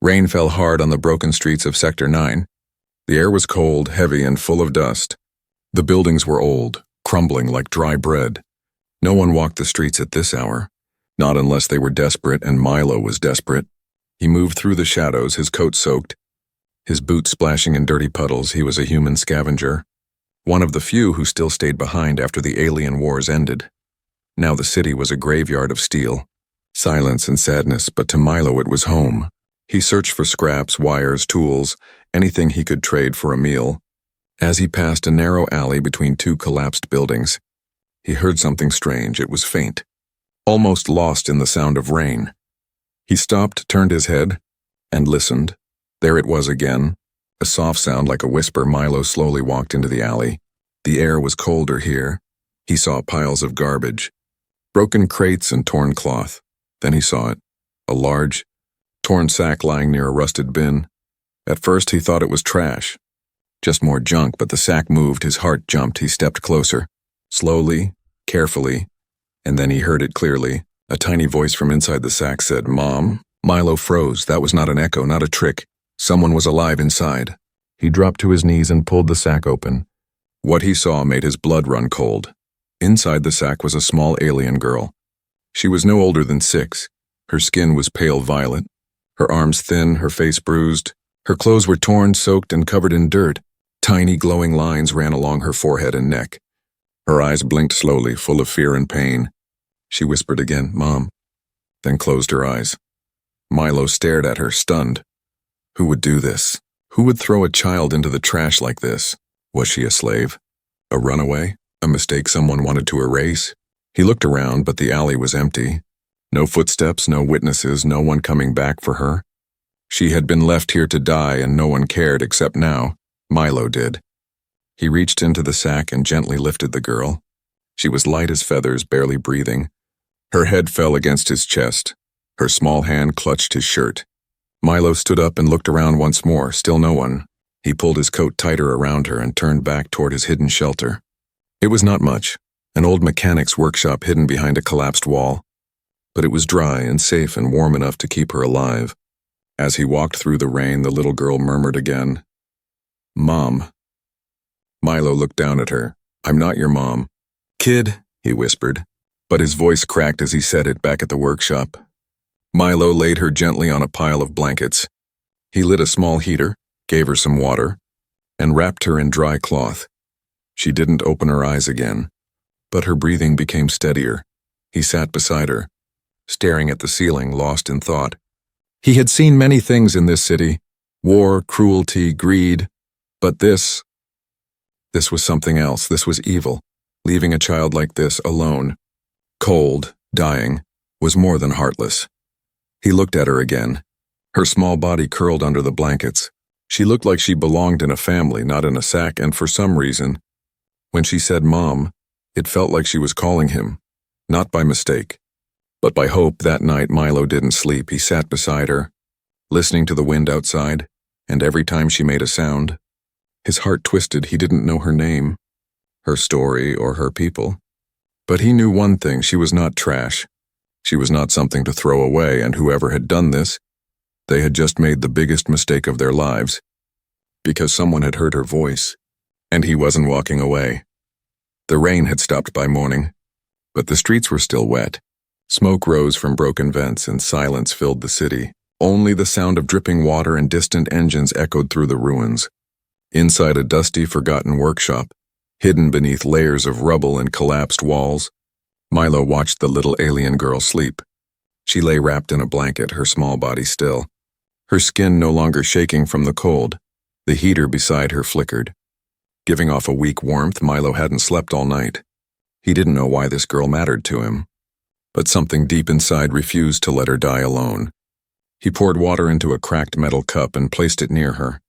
Rain fell hard on the broken streets of Sector 9. The air was cold, heavy, and full of dust. The buildings were old, crumbling like dry bread. No one walked the streets at this hour, not unless they were desperate, and Milo was desperate. He moved through the shadows, his coat soaked, his boots splashing in dirty puddles. He was a human scavenger, one of the few who still stayed behind after the alien wars ended. Now the city was a graveyard of steel, silence and sadness, but to Milo it was home. He searched for scraps, wires, tools, anything he could trade for a meal. As he passed a narrow alley between two collapsed buildings, he heard something strange. It was faint, almost lost in the sound of rain. He stopped, turned his head, and listened. There it was again, a soft sound like a whisper. Milo slowly walked into the alley. The air was colder here. He saw piles of garbage, broken crates and torn cloth. Then he saw it, a large, torn sack lying near a rusted bin. At first he thought it was trash, just more junk, but the sack moved. His heart jumped. He stepped closer, slowly, carefully, and then he heard it clearly. A tiny voice from inside the sack said, "Mom?" Milo froze. That was not an echo, not a trick. Someone was alive inside. He dropped to his knees and pulled the sack open. What he saw made his blood run cold. Inside the sack was a small alien girl. She was no older than 6. Her skin was pale violet, her arms thin, her face bruised. Her clothes were torn, soaked, and covered in dirt. Tiny glowing lines ran along her forehead and neck. Her eyes blinked slowly, full of fear and pain. She whispered again, "Mom," then closed her eyes. Milo stared at her, stunned. Who would do this? Who would throw a child into the trash like this? Was she a slave? A runaway? A mistake someone wanted to erase? He looked around, but the alley was empty. No footsteps, no witnesses, no one coming back for her. She had been left here to die, and no one cared except now. Milo did. He reached into the sack and gently lifted the girl. She was light as feathers, barely breathing. Her head fell against his chest. Her small hand clutched his shirt. Milo stood up and looked around once more, still no one. He pulled his coat tighter around her and turned back toward his hidden shelter. It was not much, an old mechanic's workshop hidden behind a collapsed wall. But it was dry and safe and warm enough to keep her alive. As he walked through the rain, the little girl murmured again, "Mom." Milo looked down at her. "I'm not your mom." "Kid," he whispered, but his voice cracked as he said it back at the workshop. Milo laid her gently on a pile of blankets. He lit a small heater, gave her some water, and wrapped her in dry cloth. She didn't open her eyes again, but her breathing became steadier. He sat beside her, staring at the ceiling, lost in thought. He had seen many things in this city, war, cruelty, greed, but this was something else. This was evil. Leaving a child like this alone, cold, dying, was more than heartless. He looked at her again, her small body curled under the blankets. She looked like she belonged in a family, not in a sack, and for some reason, when she said "Mom," it felt like she was calling him, not by mistake, but by hope. That night Milo didn't sleep. He sat beside her, listening to the wind outside, and every time she made a sound, his heart twisted. He didn't know her name, her story, or her people. But he knew one thing: she was not trash. She was not something to throw away, and whoever had done this, they had just made the biggest mistake of their lives, because someone had heard her voice, and he wasn't walking away. The rain had stopped by morning, but the streets were still wet. Smoke rose from broken vents, and silence filled the city. Only the sound of dripping water and distant engines echoed through the ruins. Inside a dusty, forgotten workshop, hidden beneath layers of rubble and collapsed walls, Milo watched the little alien girl sleep. She lay wrapped in a blanket, her small body still, her skin no longer shaking from the cold. The heater beside her flickered, giving off a weak warmth. Milo hadn't slept all night. He didn't know why this girl mattered to him, but something deep inside refused to let her die alone. He poured water into a cracked metal cup and placed it near her.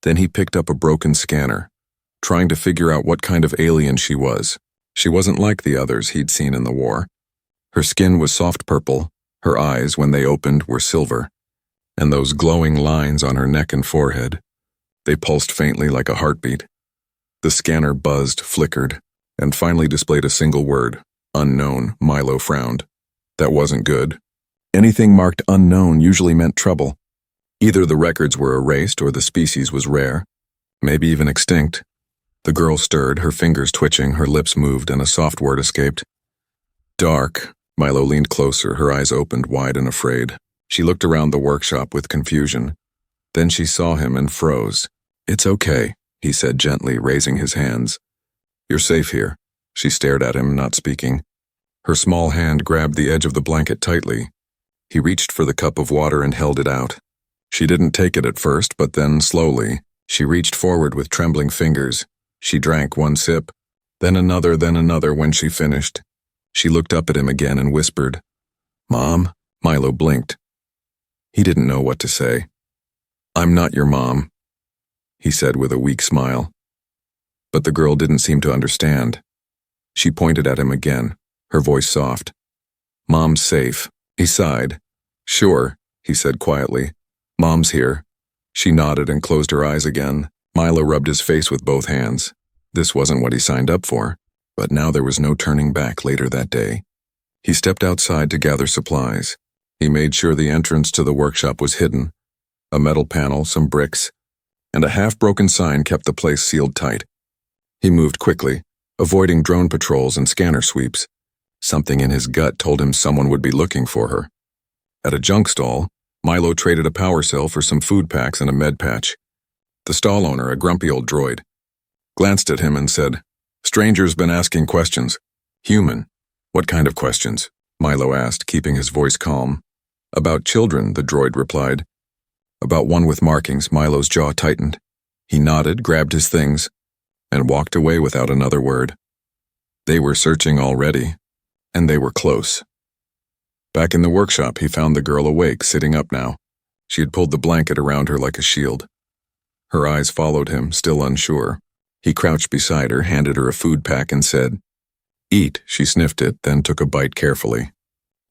Then he picked up a broken scanner, trying to figure out what kind of alien she was. She wasn't like the others he'd seen in the war. Her skin was soft purple, her eyes, when they opened, were silver, and those glowing lines on her neck and forehead, they pulsed faintly like a heartbeat. The scanner buzzed, flickered, and finally displayed a single word: unknown. Milo frowned. That wasn't good. Anything marked unknown usually meant trouble. Either the records were erased or the species was rare, maybe even extinct. The girl stirred, her fingers twitching, her lips moved, and a soft word escaped. Dark. Milo leaned closer, her eyes opened wide and afraid. She looked around the workshop with confusion. Then she saw him and froze. "It's okay," he said gently, raising his hands. "You're safe here." She stared at him, not speaking. Her small hand grabbed the edge of the blanket tightly. He reached for the cup of water and held it out. She didn't take it at first, but then, slowly, she reached forward with trembling fingers. She drank one sip, then another when she finished. She looked up at him again and whispered, "Mom?" Milo blinked. He didn't know what to say. "I'm not your mom," he said with a weak smile. But the girl didn't seem to understand. She pointed at him again, her voice soft. "Mom's safe." He sighed. "Sure," he said quietly. "Mom's here." She nodded and closed her eyes again. Milo rubbed his face with both hands. This wasn't what he signed up for, but now there was no turning back later that day. He stepped outside to gather supplies. He made sure the entrance to the workshop was hidden. A metal panel, some bricks, and a half-broken sign kept the place sealed tight. He moved quickly, avoiding drone patrols and scanner sweeps. Something in his gut told him someone would be looking for her. At a junk stall, Milo traded a power cell for some food packs and a med patch. The stall owner, a grumpy old droid, glanced at him and said, "Stranger's been asking questions." "Human? What kind of questions?" Milo asked, keeping his voice calm. "About children," the droid replied. About one with markings. Milo's jaw tightened. He nodded, grabbed his things, and walked away without another word. They were searching already, and they were close. Back in the workshop, he found the girl awake, sitting up now. She had pulled the blanket around her like a shield. Her eyes followed him, still unsure. He crouched beside her, handed her a food pack, and said, "Eat." She sniffed it, then took a bite carefully.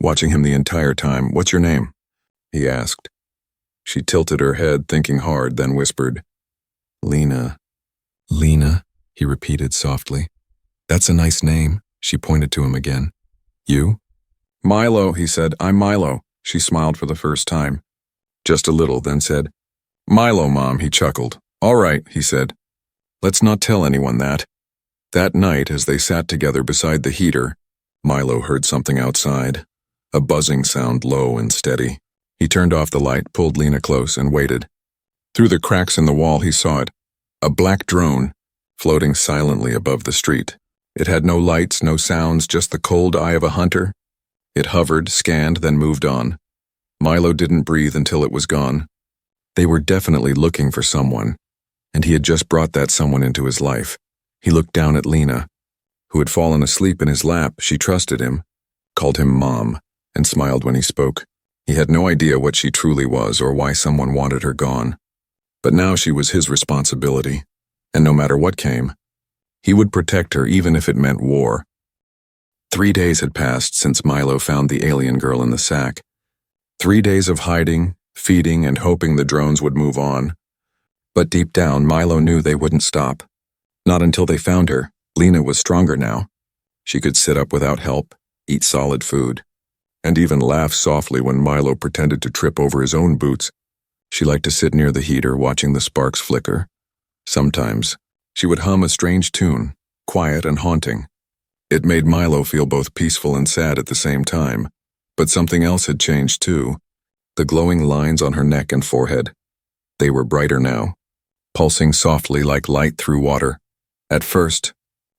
Watching him the entire time, "What's your name?" he asked. She tilted her head, thinking hard, then whispered, "Lena." "Lena," he repeated softly. "That's a nice name." She pointed to him again. "You?" "Milo," he said. "I'm Milo." She smiled for the first time. Just a little, then said, "Milo, Mom," he chuckled. "All right," he said. "Let's not tell anyone that." That night, as they sat together beside the heater, Milo heard something outside, a buzzing sound low and steady. He turned off the light, pulled Lena close, and waited. Through the cracks in the wall, he saw it, a black drone, floating silently above the street. It had no lights, no sounds, just the cold eye of a hunter. It hovered, scanned, then moved on. Milo didn't breathe until it was gone. They were definitely looking for someone, and he had just brought that someone into his life. He looked down at Lena, who had fallen asleep in his lap. She trusted him, called him Mom, and smiled when he spoke. He had no idea what she truly was or why someone wanted her gone. But now she was his responsibility, and no matter what came, he would protect her even if it meant war. 3 days had passed since Milo found the alien girl in the sack. 3 days of hiding, feeding, and hoping the drones would move on. But deep down, Milo knew they wouldn't stop. Not until they found her. Lena was stronger now. She could sit up without help, eat solid food, and even laugh softly when Milo pretended to trip over his own boots. She liked to sit near the heater, watching the sparks flicker. Sometimes, she would hum a strange tune, quiet and haunting. It made Milo feel both peaceful and sad at the same time. But something else had changed too. The glowing lines on her neck and forehead. They were brighter now, pulsing softly like light through water. At first,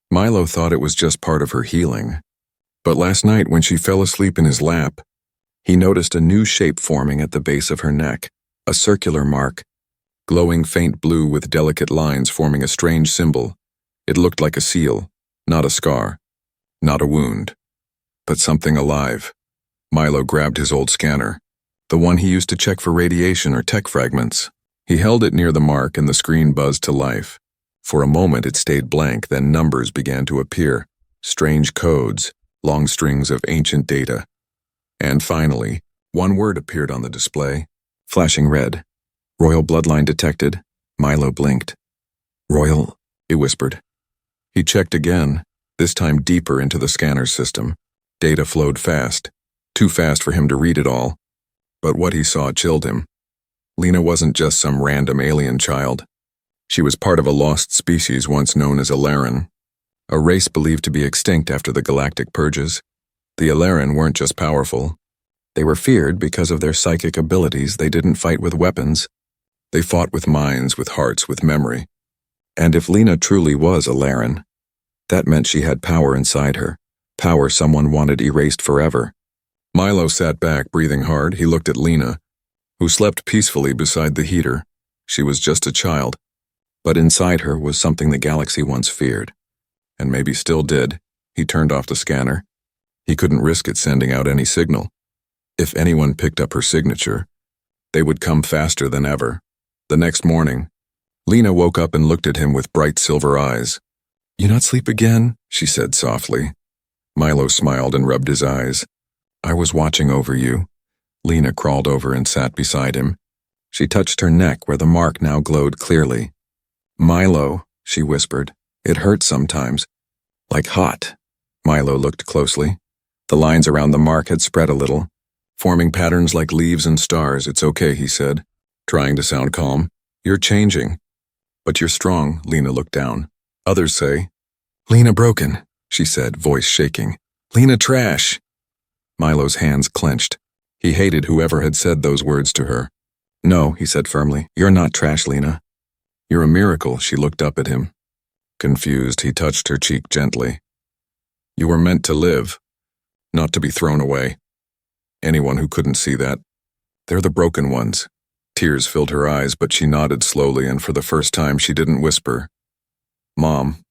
Milo thought it was just part of her healing. But last night, when she fell asleep in his lap, he noticed a new shape forming at the base of her neck, a circular mark, glowing faint blue with delicate lines forming a strange symbol. It looked like a seal, not a scar, not a wound, but something alive. Milo grabbed his old scanner, the one he used to check for radiation or tech fragments. He held it near the mark and the screen buzzed to life. For a moment it stayed blank, then numbers began to appear, strange codes, long strings of ancient data. And finally, one word appeared on the display, flashing red. "Royal bloodline detected." Milo blinked. "Royal," he whispered. He checked again, this time deeper into the scanner's system. Data flowed fast, too fast for him to read it all. But what he saw chilled him. Lena wasn't just some random alien child. She was part of a lost species once known as Alaran, a race believed to be extinct after the galactic purges. The Alaran weren't just powerful. They were feared because of their psychic abilities. They didn't fight with weapons. They fought with minds, with hearts, with memory. And if Lena truly was Alaran, that meant she had power inside her, power someone wanted erased forever. Milo sat back, breathing hard. He looked at Lena, who slept peacefully beside the heater. She was just a child. But inside her was something the galaxy once feared. And maybe still did. He turned off the scanner. He couldn't risk it sending out any signal. If anyone picked up her signature, they would come faster than ever. The next morning, Lena woke up and looked at him with bright silver eyes. "You not sleep again?" she said softly. Milo smiled and rubbed his eyes. "I was watching over you." Lena crawled over and sat beside him. She touched her neck where the mark now glowed clearly. "Milo," she whispered, "it hurts sometimes." "Like hot." Milo looked closely. The lines around the mark had spread a little, forming patterns like leaves and stars. "It's okay," he said, trying to sound calm. "You're changing. But you're strong." Lena looked down. "Others say." "Lena broken," she said, voice shaking. "Lena trash." Milo's hands clenched. He hated whoever had said those words to her. "No," he said firmly, "you're not trash, Lena. You're a miracle." She looked up at him. Confused, he touched her cheek gently. "You were meant to live, not to be thrown away." Anyone who couldn't see that. "They're the broken ones." Tears filled her eyes, but she nodded slowly, and for the first time she didn't whisper. "Mom,"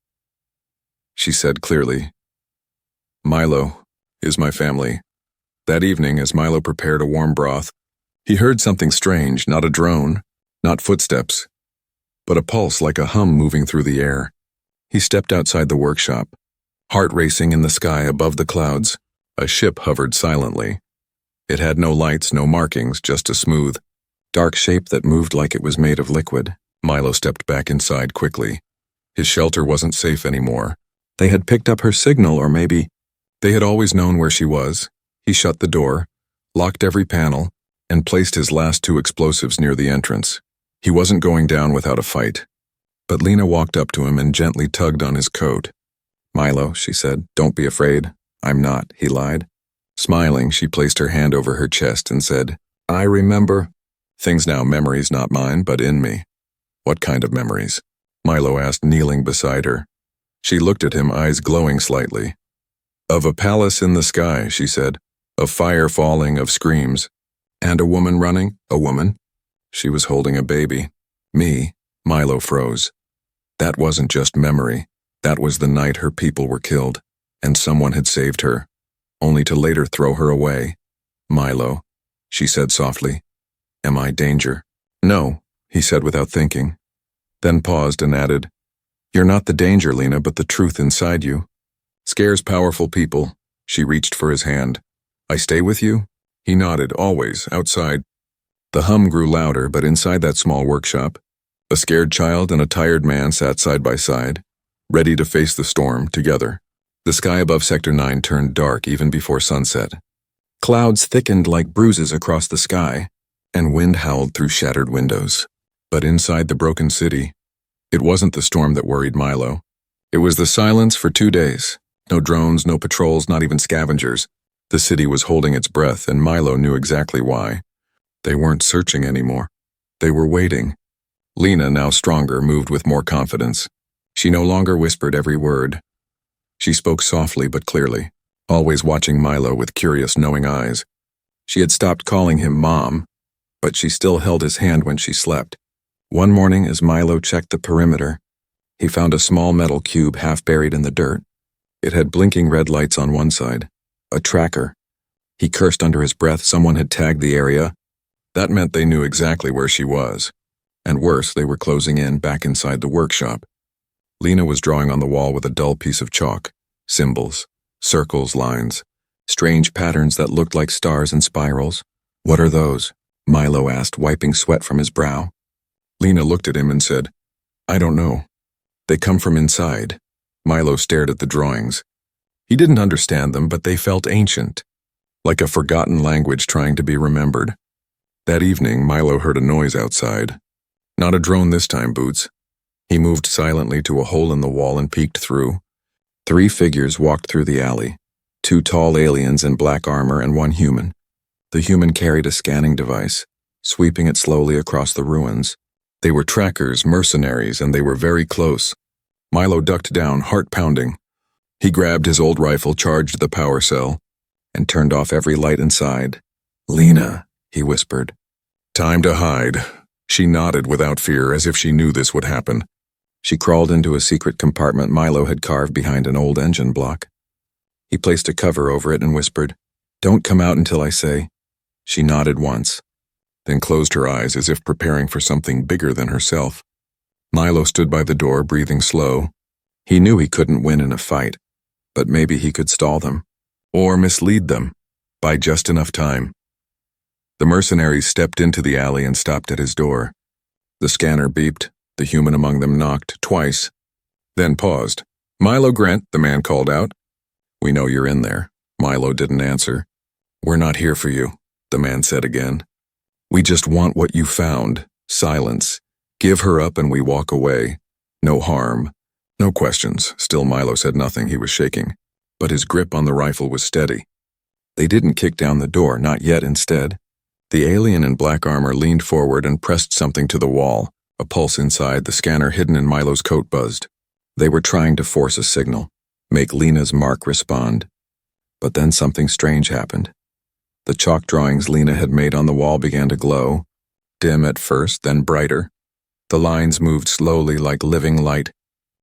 she said clearly. "Milo is my family." That evening, as Milo prepared a warm broth, he heard something strange, not a drone, not footsteps, but a pulse like a hum moving through the air. He stepped outside the workshop, heart racing in the sky above the clouds. A ship hovered silently. It had no lights, no markings, just a smooth, dark shape that moved like it was made of liquid. Milo stepped back inside quickly. His shelter wasn't safe anymore. They had picked up her signal, or maybe they had always known where she was. He shut the door, locked every panel, and placed his last 2 explosives near the entrance. He wasn't going down without a fight. But Lena walked up to him and gently tugged on his coat. "Milo," she said, "don't be afraid." "I'm not," he lied. Smiling, she placed her hand over her chest and said, "I remember things now, memories not mine, but in me." "What kind of memories?" Milo asked, kneeling beside her. She looked at him, eyes glowing slightly. "Of a palace in the sky," she said, "of fire falling, of screams. And a woman running." "A woman?" "She was holding a baby." "Me?" Milo froze. That wasn't just memory. That was the night her people were killed, and someone had saved her, only to later throw her away. "Milo," she said softly, "am I danger?" "No," he said without thinking, then paused and added, "You're not the danger, Lena, but the truth inside you. Scares powerful people." She reached for his hand. "I stay with you?" He nodded. "Always, outside." The hum grew louder, but inside that small workshop, a scared child and a tired man sat side by side, ready to face the storm together. The sky above Sector 9 turned dark even before sunset. Clouds thickened like bruises across the sky, and wind howled through shattered windows. But inside the broken city, it wasn't the storm that worried Milo. It was the silence for 2 days. No drones, no patrols, not even scavengers. The city was holding its breath, and Milo knew exactly why. They weren't searching anymore. They were waiting. Lena, now stronger, moved with more confidence. She no longer whispered every word. She spoke softly but clearly, always watching Milo with curious, knowing eyes. She had stopped calling him Mom, but she still held his hand when she slept. One morning, as Milo checked the perimeter, he found a small metal cube half buried in the dirt. It had blinking red lights on one side. A tracker. He cursed under his breath. Someone had tagged the area. That meant they knew exactly where she was. And worse, they were closing in back inside the workshop. Lena was drawing on the wall with a dull piece of chalk. Symbols, circles, lines, strange patterns that looked like stars and spirals. "What are those?" Milo asked, wiping sweat from his brow. Lena looked at him and said, "I don't know. They come from inside." Milo stared at the drawings. He didn't understand them, but they felt ancient, like a forgotten language trying to be remembered. That evening, Milo heard a noise outside. Not a drone this time, Boots. He moved silently to a hole in the wall and peeked through. 3 figures walked through the alley. 2 tall aliens in black armor and 1 human. The human carried a scanning device, sweeping it slowly across the ruins. They were trackers, mercenaries, and they were very close. Milo ducked down, heart pounding. He grabbed his old rifle, charged the power cell, and turned off every light inside. "Lena," he whispered. "Time to hide." She nodded without fear, as if she knew this would happen. She crawled into a secret compartment Milo had carved behind an old engine block. He placed a cover over it and whispered, "Don't come out until I say." She nodded once, then closed her eyes as if preparing for something bigger than herself. Milo stood by the door, breathing slow. He knew he couldn't win in a fight, but maybe he could stall them, or mislead them, by just enough time. The mercenaries stepped into the alley and stopped at his door. The scanner beeped. The human among them knocked twice, then paused. "Milo Grant," the man called out. "We know you're in there." Milo didn't answer. "We're not here for you," the man said again. "We just want what you found. Silence. Give her up and we walk away. No harm. No questions." Still Milo said nothing. He was shaking, but his grip on the rifle was steady. They didn't kick down the door, not yet. Instead, the alien in black armor leaned forward and pressed something to the wall. A pulse inside, the scanner hidden in Milo's coat buzzed. They were trying to force a signal, make Lena's mark respond. But then something strange happened. The chalk drawings Lena had made on the wall began to glow, dim at first, then brighter. The lines moved slowly like living light.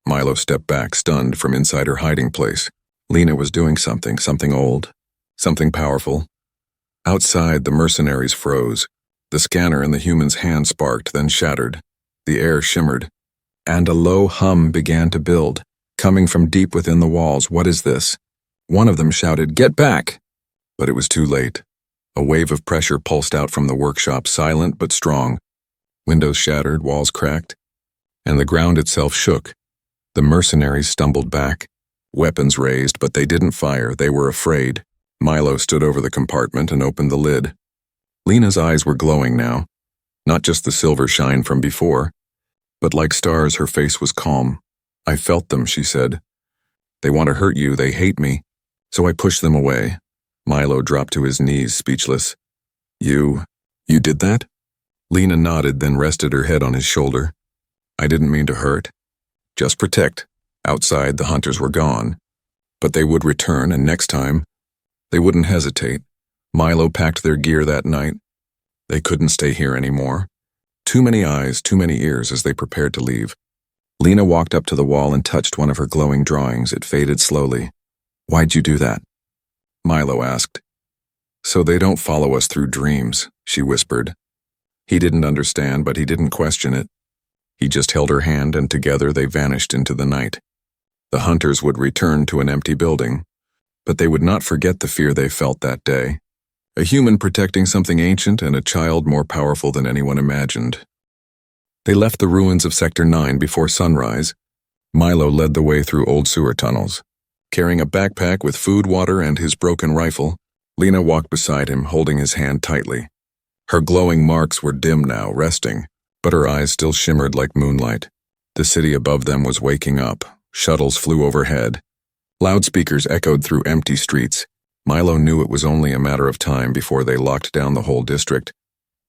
Milo stepped back, stunned, from inside her hiding place. Lena was doing something old, something powerful. Outside, the mercenaries froze. The scanner in the human's hand sparked, then shattered. The air shimmered, and a low hum began to build, coming from deep within the walls. "What is this?" One of them shouted, "Get back!" But it was too late. A wave of pressure pulsed out from the workshop, silent but strong. Windows shattered, walls cracked, and the ground itself shook. The mercenaries stumbled back, weapons raised, but they didn't fire. They were afraid. Milo stood over the compartment and opened the lid. Lena's eyes were glowing now, not just the silver shine from before, but like stars, her face was calm. "I felt them," she said. "They want to hurt you, they hate me, so I pushed them away." Milo dropped to his knees, speechless. You did that?" Lena nodded, then rested her head on his shoulder. "I didn't mean to hurt. Just protect." Outside, the hunters were gone. But they would return, and next time, they wouldn't hesitate. Milo packed their gear that night. They couldn't stay here anymore. Too many eyes, too many ears as they prepared to leave. Lena walked up to the wall and touched one of her glowing drawings. It faded slowly. "Why'd you do that?" Milo asked. "So they don't follow us through dreams," she whispered. He didn't understand, but he didn't question it. He just held her hand, and together they vanished into the night. The hunters would return to an empty building, but they would not forget the fear they felt that day. A human protecting something ancient and a child more powerful than anyone imagined. They left the ruins of Sector 9 before sunrise. Milo led the way through old sewer tunnels. Carrying a backpack with food, water, and his broken rifle, Lena walked beside him, holding his hand tightly. Her glowing marks were dim now, resting, but her eyes still shimmered like moonlight. The city above them was waking up. Shuttles flew overhead. Loudspeakers echoed through empty streets. Milo knew it was only a matter of time before they locked down the whole district.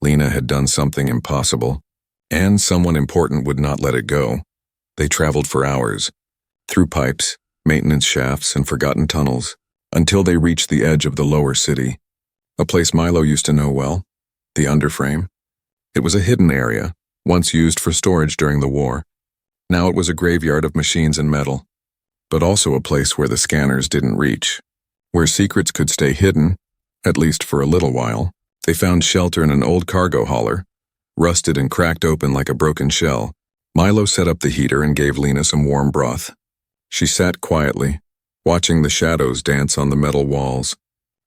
Lena had done something impossible, and someone important would not let it go. They traveled for hours, through pipes, maintenance shafts, and forgotten tunnels, until they reached the edge of the lower city, a place Milo used to know well, the underframe. It was a hidden area, once used for storage during the war. Now it was a graveyard of machines and metal, but also a place where the scanners didn't reach, where secrets could stay hidden, at least for a little while. They found shelter in an old cargo hauler, rusted and cracked open like a broken shell. Milo set up the heater and gave Lena some warm broth. She sat quietly, watching the shadows dance on the metal walls.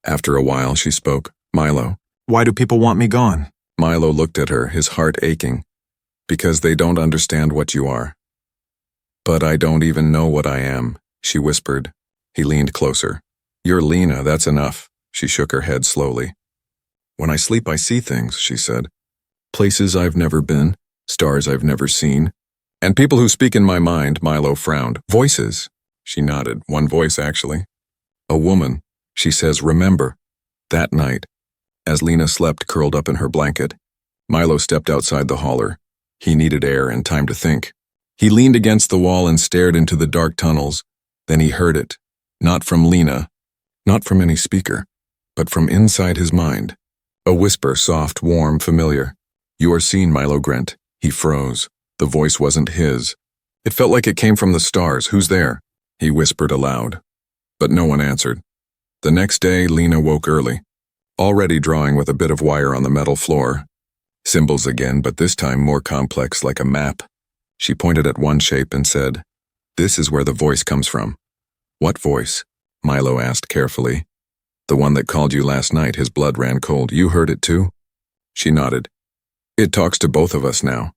After a while, she spoke. "Milo." "Why do people want me gone?" Milo looked at her, his heart aching. "Because they don't understand what you are." "But I don't even know what I am," she whispered. He leaned closer. "You're Lena, that's enough." She shook her head slowly. When I sleep, I see things, she said. Places I've never been, stars I've never seen, and people who speak in my mind. Milo frowned. Voices. She nodded. One voice, actually. A woman. She says, remember. That night, as Lena slept curled up in her blanket, Milo stepped outside the hauler. He needed air and time to think. He leaned against the wall and stared into the dark tunnels. Then he heard it. Not from Lena, not from any speaker, but from inside his mind. A whisper, soft, warm, familiar. You are seen, Milo Grant. He froze. The voice wasn't his. It felt like it came from the stars. Who's there? He whispered aloud. But no one answered. The next day, Lena woke early, already drawing with a bit of wire on the metal floor. Symbols again, but this time more complex, like a map. She pointed at one shape and said, This is where the voice comes from. What voice? Milo asked carefully. The one that called you last night. His blood ran cold. You heard it too? She nodded. It talks to both of us now.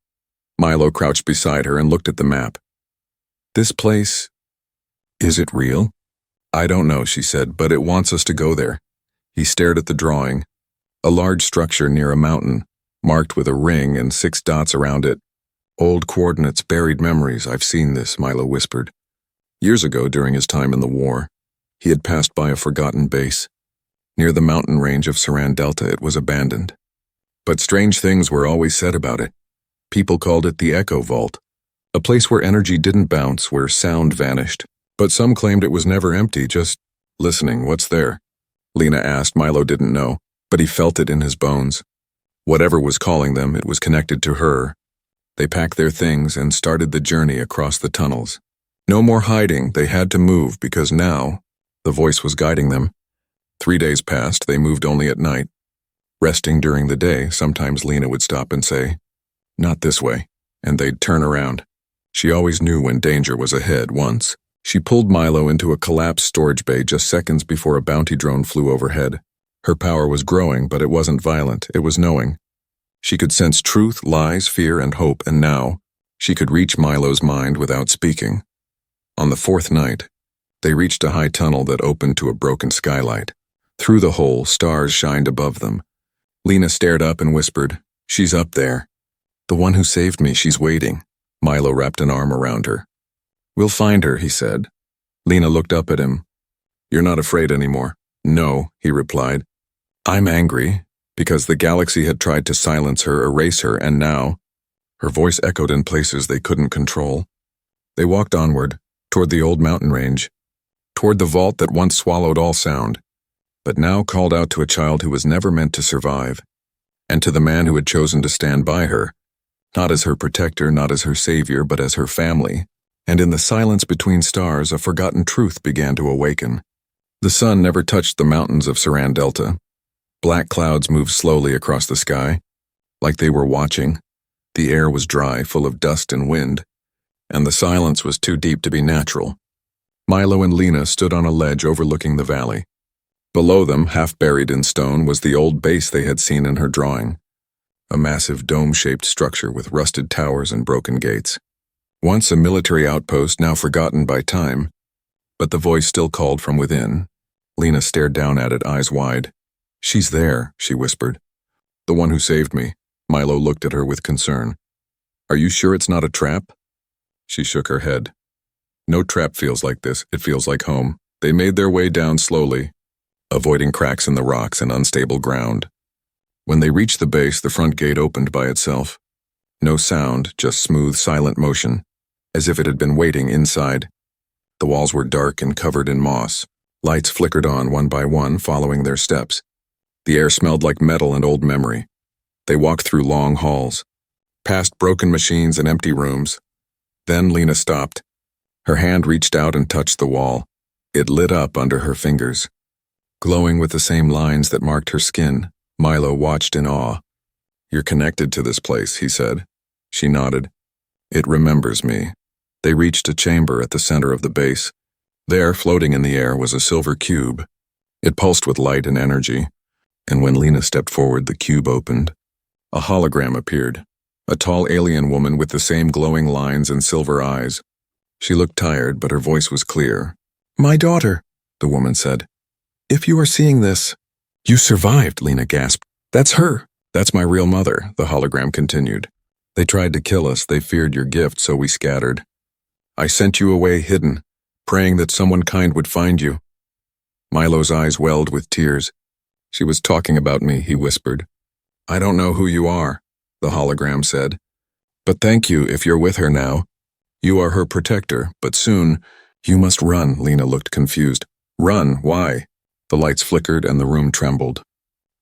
Milo crouched beside her and looked at the map. This place, is it real? I don't know, she said, but it wants us to go there. He stared at the drawing. A large structure near a mountain, marked with a ring and 6 dots around it. Old coordinates, buried memories. I've seen this, Milo whispered. Years ago, during his time in the war, he had passed by a forgotten base. Near the mountain range of Saran Delta, it was abandoned. But strange things were always said about it. People called it the Echo Vault, a place where energy didn't bounce, where sound vanished. But some claimed it was never empty, just listening. What's there? Lena asked. Milo didn't know, but he felt it in his bones. Whatever was calling them, it was connected to her. They packed their things and started the journey across the tunnels. No more hiding. They had to move because now the voice was guiding them. 3 days passed. They moved only at night. Resting during the day, sometimes Lena would stop and say, Not this way, and they'd turn around. She always knew when danger was ahead. Once, she pulled Milo into a collapsed storage bay just seconds before a bounty drone flew overhead. Her power was growing, but it wasn't violent. It was knowing. She could sense truth, lies, fear, and hope, and now she could reach Milo's mind without speaking. On the 4th night, they reached a high tunnel that opened to a broken skylight. Through the hole, stars shined above them. Lena stared up and whispered, She's up there. The one who saved me, she's waiting. Milo wrapped an arm around her. We'll find her, he said. Lena looked up at him. You're not afraid anymore. No, he replied. I'm angry, because the galaxy had tried to silence her, erase her, and now, her voice echoed in places they couldn't control. They walked onward, toward the old mountain range, toward the vault that once swallowed all sound, but now called out to a child who was never meant to survive, and to the man who had chosen to stand by her, not as her protector, not as her savior, but as her family. And in the silence between stars, a forgotten truth began to awaken. The sun never touched the mountains of Saran Delta. Black clouds moved slowly across the sky, like they were watching. The air was dry, full of dust and wind, and the silence was too deep to be natural. Milo and Lena stood on a ledge overlooking the valley. Below them, half buried in stone, was the old base they had seen in her drawing, a massive dome-shaped structure with rusted towers and broken gates. Once a military outpost, now forgotten by time, but the voice still called from within. Lena stared down at it, eyes wide. She's there, she whispered. The one who saved me. Milo looked at her with concern. Are you sure it's not a trap? She shook her head. No trap feels like this. It feels like home. They made their way down slowly, avoiding cracks in the rocks and unstable ground. When they reached the base, the front gate opened by itself. No sound, just smooth, silent motion, as if it had been waiting inside. The walls were dark and covered in moss. Lights flickered on one by one, following their steps. The air smelled like metal and old memory. They walked through long halls, past broken machines and empty rooms. Then Lena stopped. Her hand reached out and touched the wall. It lit up under her fingers. Glowing with the same lines that marked her skin, Milo watched in awe. You're connected to this place, he said. She nodded. It remembers me. They reached a chamber at the center of the base. There, floating in the air, was a silver cube. It pulsed with light and energy, and when Lena stepped forward, the cube opened. A hologram appeared, a tall alien woman with the same glowing lines and silver eyes. She looked tired, but her voice was clear. My daughter, the woman said. If you are seeing this... You survived, Lena gasped. That's her. That's my real mother, the hologram continued. They tried to kill us. They feared your gift, so we scattered. I sent you away hidden, praying that someone kind would find you. Milo's eyes welled with tears. She was talking about me, he whispered. I don't know who you are, the hologram said. But thank you if you're with her now. You are her protector, but soon, you must run, Lena looked confused. Run, why? The lights flickered and the room trembled.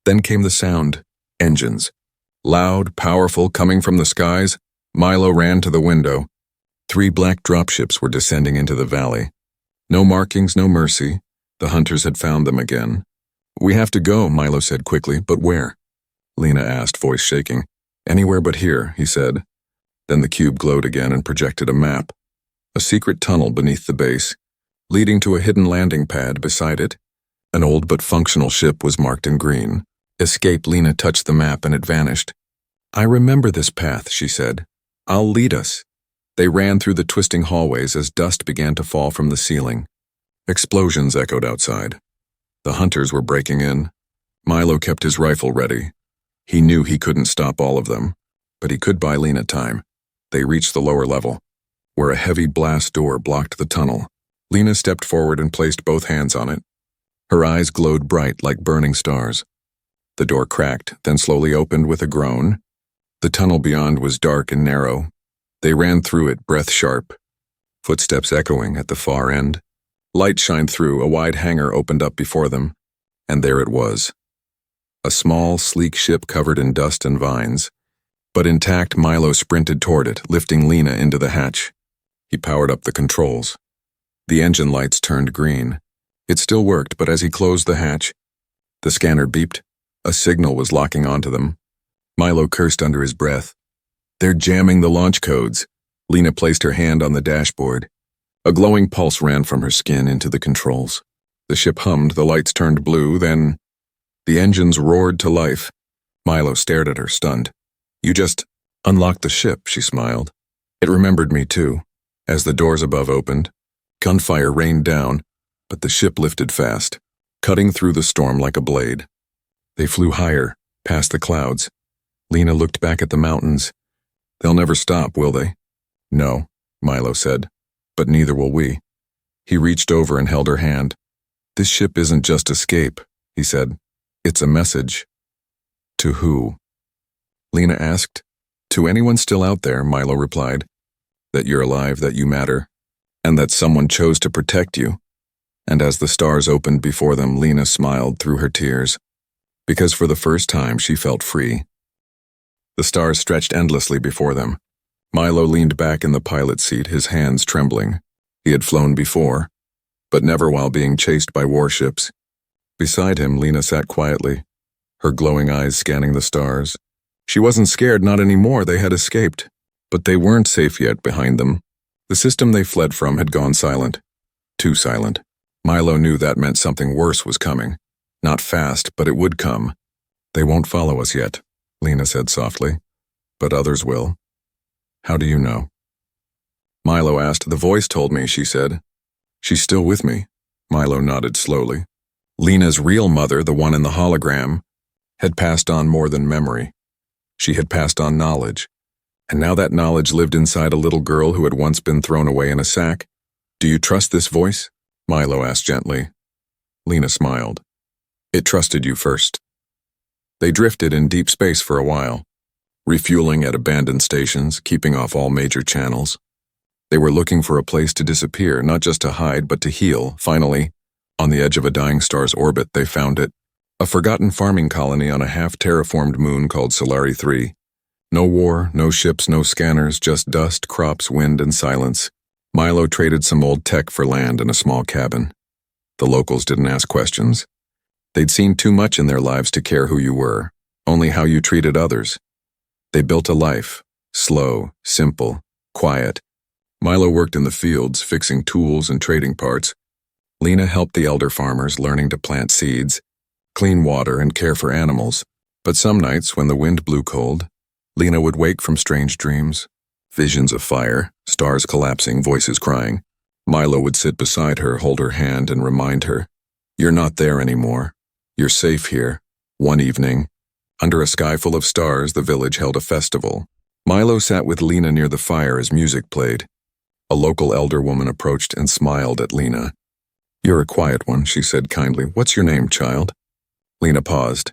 Then came the sound, engines. Loud, powerful, coming from the skies, Milo ran to the window. 3 black dropships were descending into the valley. No markings, no mercy. The hunters had found them again. We have to go, Milo said quickly, but where? Lena asked, voice shaking. Anywhere but here, he said. Then the cube glowed again and projected a map. A secret tunnel beneath the base, leading to a hidden landing pad beside it. An old but functional ship was marked in green. Escape. Lena touched the map and it vanished. I remember this path, she said. I'll lead us. They ran through the twisting hallways as dust began to fall from the ceiling. Explosions echoed outside. The hunters were breaking in. Milo kept his rifle ready. He knew he couldn't stop all of them, but he could buy Lena time. They reached the lower level, where a heavy blast door blocked the tunnel. Lena stepped forward and placed both hands on it. Her eyes glowed bright like burning stars. The door cracked, then slowly opened with a groan. The tunnel beyond was dark and narrow. They ran through it, breath sharp. Footsteps echoing at the far end. Light shined through, a wide hangar opened up before them, and there it was. A small, sleek ship covered in dust and vines. But intact, Milo sprinted toward it, lifting Lena into the hatch. He powered up the controls. The engine lights turned green. It still worked, but as he closed the hatch, the scanner beeped. A signal was locking onto them. Milo cursed under his breath. They're jamming the launch codes. Lena placed her hand on the dashboard. A glowing pulse ran from her skin into the controls. The ship hummed, the lights turned blue, then the engines roared to life. Milo stared at her, stunned. You just unlocked the ship, she smiled. It remembered me too. As the doors above opened, gunfire rained down, but the ship lifted fast, cutting through the storm like a blade. They flew higher, past the clouds. Lena looked back at the mountains. They'll never stop, will they? No, Milo said, but neither will we. He reached over and held her hand. This ship isn't just escape, he said. It's a message. To who? Lena asked. To anyone still out there, Milo replied. That you're alive, that you matter, and that someone chose to protect you. And as the stars opened before them, Lena smiled through her tears, because for the first time she felt free. The stars stretched endlessly before them. Milo leaned back in the pilot seat, his hands trembling. He had flown before, but never while being chased by warships. Beside him, Lena sat quietly, her glowing eyes scanning the stars. She wasn't scared, not anymore. They had escaped, but they weren't safe yet behind them. The system they fled from had gone silent. Too silent. Milo knew that meant something worse was coming. Not fast, but it would come. They won't follow us yet, Lena said softly, but others will. How do you know? Milo asked. The voice told me, she said. She's still with me. Milo nodded slowly. Lena's real mother, the one in the hologram, had passed on more than memory. She had passed on knowledge, and now that knowledge lived inside a little girl who had once been thrown away in a sack. Do you trust this voice? Milo asked gently. Lena smiled. It trusted you first. They drifted in deep space for a while, refueling at abandoned stations, keeping off all major channels. They were looking for a place to disappear, not just to hide, but to heal. Finally, on the edge of a dying star's orbit, they found it. A forgotten farming colony on a half-terraformed moon called Solari 3. No war, no ships, no scanners, just dust, crops, wind, and silence. Milo traded some old tech for land and a small cabin. The locals didn't ask questions. They'd seen too much in their lives to care who you were, only how you treated others. They built a life, slow, simple, quiet. Milo worked in the fields, fixing tools and trading parts. Lena helped the elder farmers, learning to plant seeds, clean water, and care for animals. But some nights, when the wind blew cold, Lena would wake from strange dreams. Visions of fire, stars collapsing, voices crying. Milo would sit beside her, hold her hand, and remind her, "You're not there anymore. You're safe here." One evening, Under a sky full of stars, the village held a festival. Milo sat with Lena near the fire as music played. A local elder woman approached and smiled at Lena. "You're a quiet one," she said kindly. "What's your name, child?" Lena paused.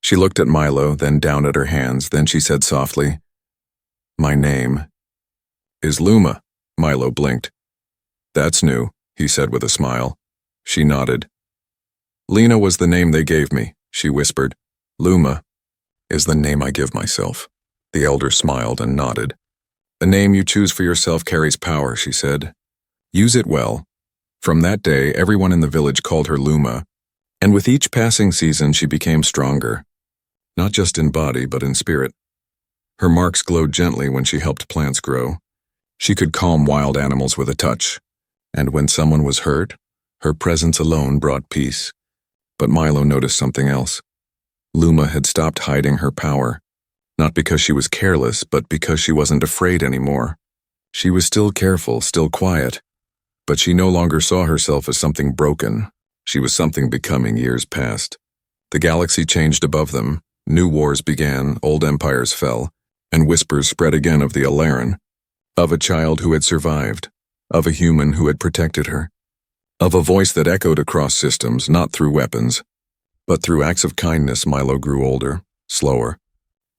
She looked at Milo, then down at her hands. Then she said softly, "My name is Luma." Milo blinked. "That's new," he said with a smile. She nodded. "Lena was the name they gave me," she whispered. "Luma is the name I give myself." The elder smiled and nodded. "The name you choose for yourself carries power," she said. "Use it well." From that day, everyone in the village called her Luma, and with each passing season she became stronger, not just in body but in spirit. Her marks glowed gently when she helped plants grow. She could calm wild animals with a touch, and when someone was hurt, her presence alone brought peace. But Milo noticed something else. Luma had stopped hiding her power, not because she was careless, but because she wasn't afraid anymore. She was still careful, still quiet, but she no longer saw herself as something broken. She was something becoming years past. The galaxy changed above them, new wars began, old empires fell, and whispers spread again of the Alaran, of a child who had survived, of a human who had protected her, of a voice that echoed across systems, not through weapons, but through acts of kindness. Milo grew older, slower,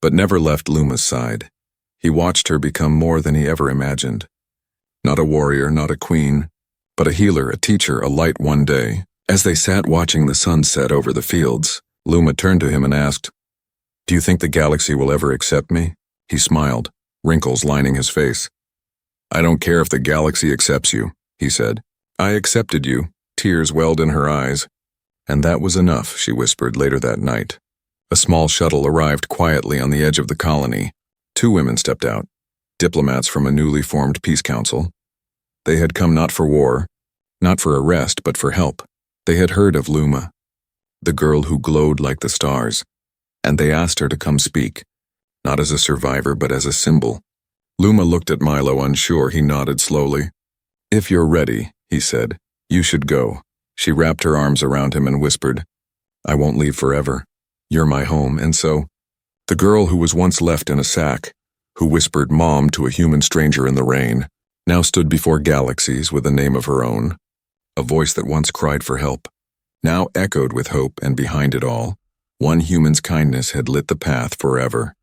but never left Luma's side. He watched her become more than he ever imagined. Not a warrior, not a queen, but a healer, a teacher, a light. One day, as they sat watching the sun set over the fields, Luma turned to him and asked, "Do you think the galaxy will ever accept me?" He smiled, wrinkles lining his face. "I don't care if the galaxy accepts you," he said. "I accepted you." Tears welled in her eyes. "And that was enough," she whispered later that night. A small shuttle arrived quietly on the edge of the colony. 2 women stepped out, diplomats from a newly formed peace council. They had come not for war, not for arrest, but for help. They had heard of Luma, the girl who glowed like the stars, and they asked her to come speak, not as a survivor but as a symbol. Luma looked at Milo, unsure. He nodded slowly. "If you're ready," he said, "you should go." She wrapped her arms around him and whispered, "I won't leave forever. You're my home." And so, the girl who was once left in a sack, who whispered "Mom" to a human stranger in the rain, now stood before galaxies with a name of her own. A voice that once cried for help, now echoed with hope, and behind it all, one human's kindness had lit the path forever.